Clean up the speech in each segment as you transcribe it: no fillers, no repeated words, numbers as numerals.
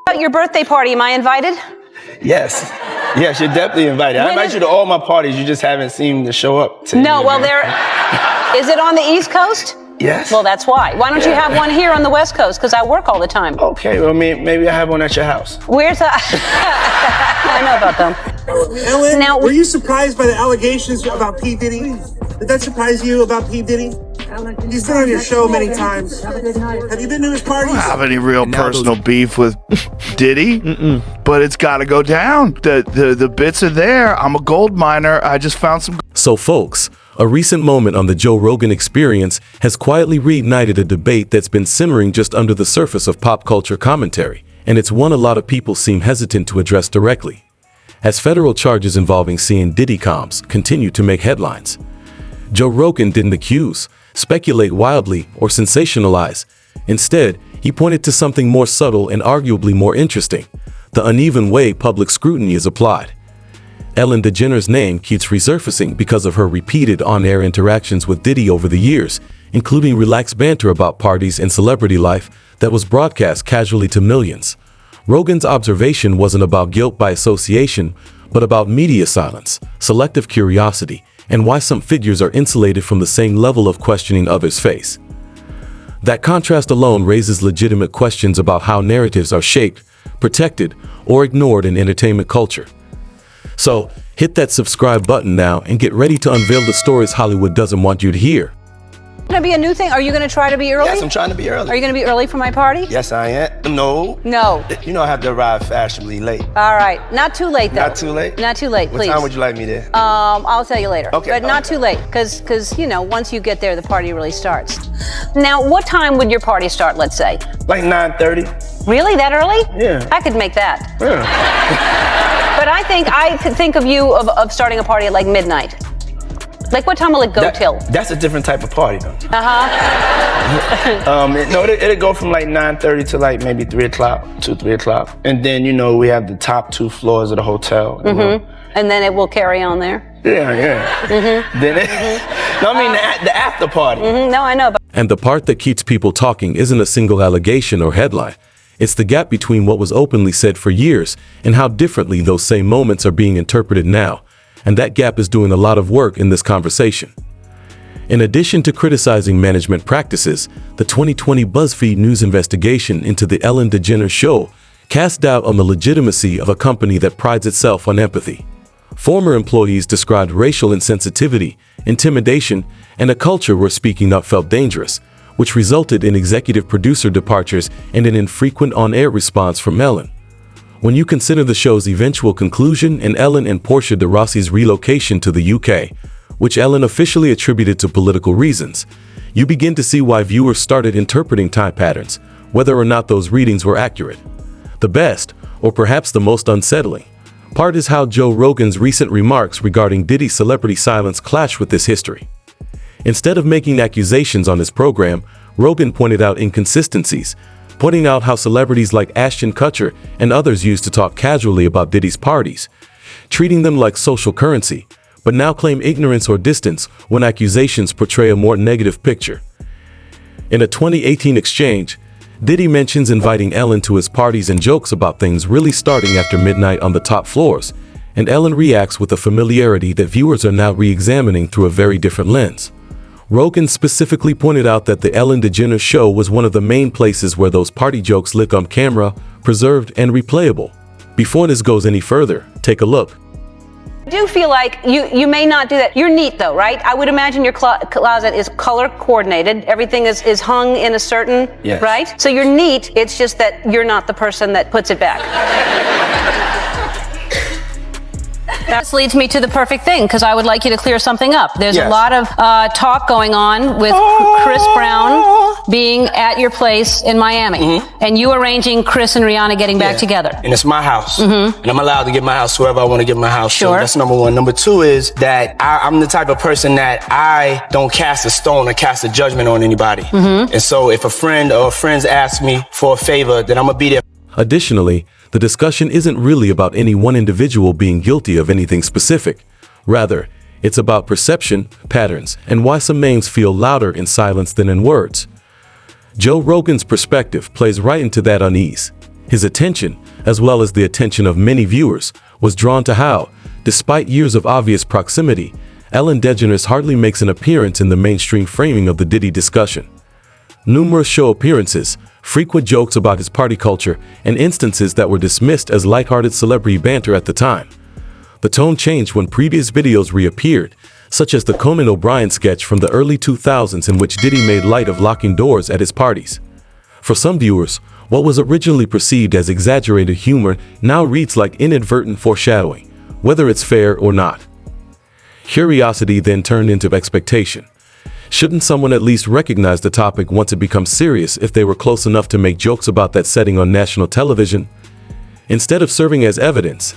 About your birthday party, am I invited? Yes. Yes, you're definitely invited. I invite you to all my parties. You just haven't seemed to show up. No, well, is it on the East Coast? Yes. Well, that's why. Why don't you have one here on the West Coast? Because I work all the time. Okay, well, maybe I have one at your house. Where's that? I know about them. Ellen, were you surprised by the allegations about P. Diddy? Did that surprise you about P. Diddy? He's been on your show many times. Have you been to his parties? I don't have any real personal beef with Diddy, but it's got to go down. The bits are there. I'm a gold miner. I just found some. So, folks, a recent moment on the Joe Rogan Experience has quietly reignited a debate that's been simmering just under the surface of pop culture commentary, and it's one a lot of people seem hesitant to address directly. As federal charges involving Diddy comms continue to make headlines, Joe Rogan didn't accuse, speculate wildly, or sensationalize. Instead, he pointed to something more subtle and arguably more interesting: the uneven way public scrutiny is applied. Ellen DeGeneres' name keeps resurfacing because of her repeated on-air interactions with Diddy over the years, including relaxed banter about parties and celebrity life that was broadcast casually to millions. Rogan's observation wasn't about guilt by association, but about media silence, selective curiosity, and why some figures are insulated from the same level of questioning others face. That contrast alone raises legitimate questions about how narratives are shaped, protected, or ignored in entertainment culture. So, hit that subscribe button now and get ready to unveil the stories Hollywood doesn't want you to hear. Going to be a new thing? Are you going to try to be early? Yes, I'm trying to be early. Are you going to be eearly for my party? Yes, I am. No. No. You know I have to arrive fashionably late. All right. Not too late, though. Not too late? Not too late, please. What time would you like me there? I'll tell you later. Okay. But not too late, because, you know, once you get there, the party really starts. Now, what time would your party start, let's say? Like 9:30. Really? That early? Yeah. I could make that. Yeah. But I could think of you of starting a party at like midnight. Like, what time will it go till? That's a different type of party, though. Uh-huh. It'll go from like 9:30 to like maybe 3 o'clock, 3 o'clock. And then, you know, we have the top 2 floors of the hotel. Mm-hmm. And then it will carry on there? Yeah. Mm-hmm. Then no, I mean the after party. Mm-hmm. No, I know. And the part that keeps people talking isn't a single allegation or headline. It's the gap between what was openly said for years and how differently those same moments are being interpreted now. And that gap is doing a lot of work in this conversation. In addition to criticizing management practices, the 2020 BuzzFeed News investigation into the Ellen DeGeneres show cast doubt on the legitimacy of a company that prides itself on empathy. Former employees described racial insensitivity, intimidation, and a culture where speaking up felt dangerous, which resulted in executive producer departures and an infrequent on-air response from Ellen. When you consider the show's eventual conclusion and Ellen and Portia de Rossi's relocation to the UK, which Ellen officially attributed to political reasons, you begin to see why viewers started interpreting time patterns, whether or not those readings were accurate. The best, or perhaps the most unsettling, part is how Joe Rogan's recent remarks regarding Diddy's celebrity silence clash with this history. Instead of making accusations on his program, Rogan pointed out inconsistencies, pointing out how celebrities like Ashton Kutcher and others used to talk casually about Diddy's parties, treating them like social currency, but now claim ignorance or distance when accusations portray a more negative picture. In a 2018 exchange, Diddy mentions inviting Ellen to his parties and jokes about things really starting after midnight on the top floors, and Ellen reacts with a familiarity that viewers are now re-examining through a very different lens. Rogan specifically pointed out that the Ellen DeGeneres show was one of the main places where those party jokes live on camera, preserved, and replayable. Before this goes any further, take a look. I do feel like you may not do that. You're neat, though, right? I would imagine your closet is color coordinated. Everything is hung in a certain, yes. Right? So you're neat. It's just that you're not the person that puts it back. This leads me to the perfect thing, because I would like you to clear something up. There's yes. a lot of talk going on with Chris Brown being at your place in Miami, and you arranging Chris and Rihanna getting back together. And it's my house, and I'm allowed to give my house to whoever I want to give my house Sure. to. That's number one. Number two is that I'm the type of person that I don't cast a stone or cast a judgment on anybody. And so if a friend or friends ask me for a favor, then I'm going to be there. Additionally, the discussion isn't really about any one individual being guilty of anything specific. Rather, it's about perception, patterns, and why some names feel louder in silence than in words. Joe Rogan's perspective plays right into that unease. His attention, as well as the attention of many viewers, was drawn to how, despite years of obvious proximity, Ellen DeGeneres hardly makes an appearance in the mainstream framing of the Diddy discussion. Numerous show appearances, frequent jokes about his party culture, and instances that were dismissed as lighthearted celebrity banter at the time. The tone changed when previous videos reappeared, such as the Conan O'Brien sketch from the early 2000s in which Diddy made light of locking doors at his parties. For some viewers, what was originally perceived as exaggerated humor now reads like inadvertent foreshadowing, whether it's fair or not. Curiosity then turned into expectation. Shouldn't someone at least recognize the topic once it becomes serious if they were close enough to make jokes about that setting on national television? Instead of serving as evidence,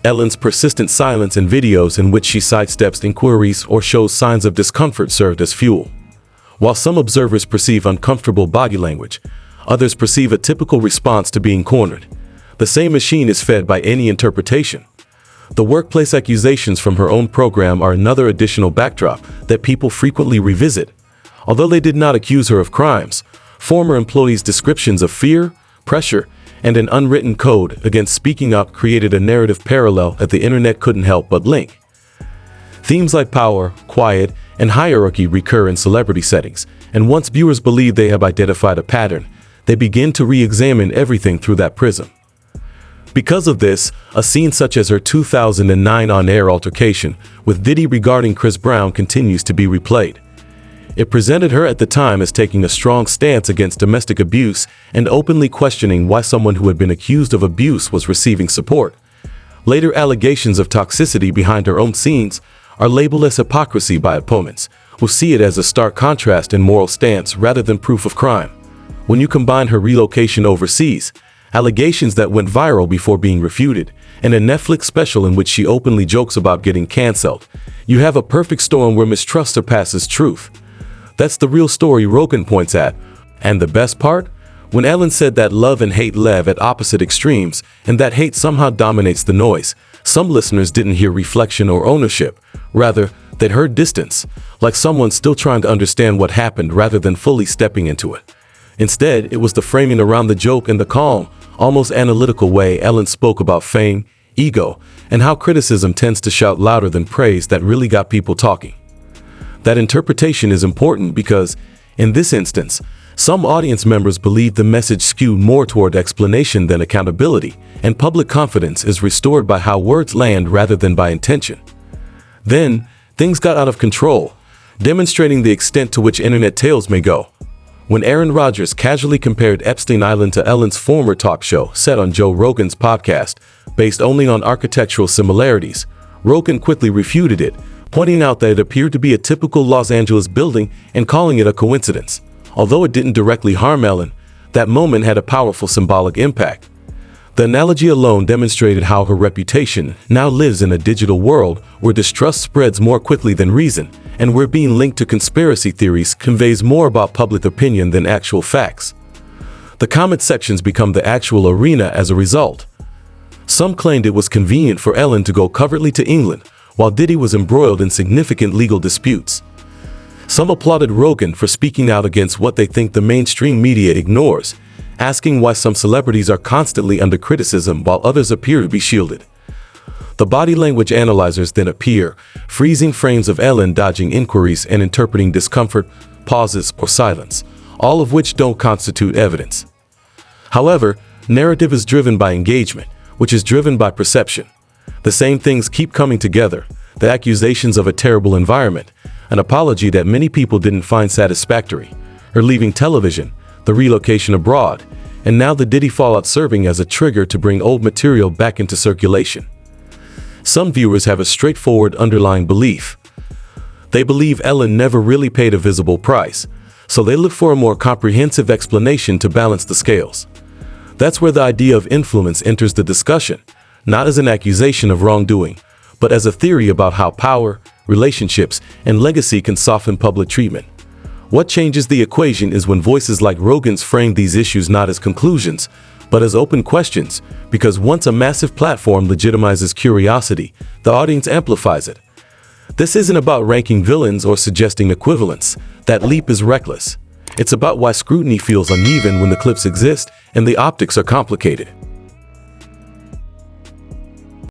Ellen's persistent silence in videos in which she sidesteps inquiries or shows signs of discomfort served as fuel. While some observers perceive uncomfortable body language, others perceive a typical response to being cornered. The same machine is fed by any interpretation. The workplace accusations from her own program are another additional backdrop that people frequently revisit. Although they did not accuse her of crimes, former employees' descriptions of fear, pressure, and an unwritten code against speaking up created a narrative parallel that the internet couldn't help but link. Themes like power, quiet, and hierarchy recur in celebrity settings, and once viewers believe they have identified a pattern, they begin to re-examine everything through that prism. Because of this, a scene such as her 2009 on-air altercation with Diddy regarding Chris Brown continues to be replayed. It presented her at the time as taking a strong stance against domestic abuse and openly questioning why someone who had been accused of abuse was receiving support. Later allegations of toxicity behind her own scenes are labeled as hypocrisy by opponents, who see it as a stark contrast in moral stance rather than proof of crime. When you combine her relocation overseas, allegations that went viral before being refuted, and a Netflix special in which she openly jokes about getting cancelled, you have a perfect storm where mistrust surpasses truth. That's the real story Rogan points at. And the best part? When Ellen said that love and hate live at opposite extremes, and that hate somehow dominates the noise, some listeners didn't hear reflection or ownership. Rather, they'd heard distance, like someone still trying to understand what happened rather than fully stepping into it. Instead, it was the framing around the joke and the calm, almost analytical way Ellen spoke about fame, ego, and how criticism tends to shout louder than praise that really got people talking. That interpretation is important because, in this instance, some audience members believe the message skewed more toward explanation than accountability, and public confidence is restored by how words land rather than by intention. Then, things got out of control, demonstrating the extent to which internet tales may go. When Aaron Rodgers casually compared Epstein Island to Ellen's former talk show set on Joe Rogan's podcast, based only on architectural similarities, Rogan quickly refuted it, pointing out that it appeared to be a typical Los Angeles building and calling it a coincidence. Although it didn't directly harm Ellen, that moment had a powerful symbolic impact. The analogy alone demonstrated how her reputation now lives in a digital world where distrust spreads more quickly than reason, and where being linked to conspiracy theories conveys more about public opinion than actual facts. The comment sections become the actual arena as a result. Some claimed it was convenient for Ellen to go covertly to England, while Diddy was embroiled in significant legal disputes. Some applauded Rogan for speaking out against what they think the mainstream media ignores, asking why some celebrities are constantly under criticism while others appear to be shielded. The body language analyzers then appear, freezing frames of Ellen dodging inquiries and interpreting discomfort, pauses, or silence, all of which don't constitute evidence. However, narrative is driven by engagement, which is driven by perception. The same things keep coming together: the accusations of a terrible environment, an apology that many people didn't find satisfactory, her leaving television, the relocation abroad, and now the Diddy fallout serving as a trigger to bring old material back into circulation. Some viewers have a straightforward underlying belief. They believe Ellen never really paid a visible price, so they look for a more comprehensive explanation to balance the scales. That's where the idea of influence enters the discussion, not as an accusation of wrongdoing, but as a theory about how power, relationships, and legacy can soften public treatment. What changes the equation is when voices like Rogan's frame these issues not as conclusions, but as open questions, because once a massive platform legitimizes curiosity, the audience amplifies it. This isn't about ranking villains or suggesting equivalence. That leap is reckless. It's about why scrutiny feels uneven when the clips exist and the optics are complicated.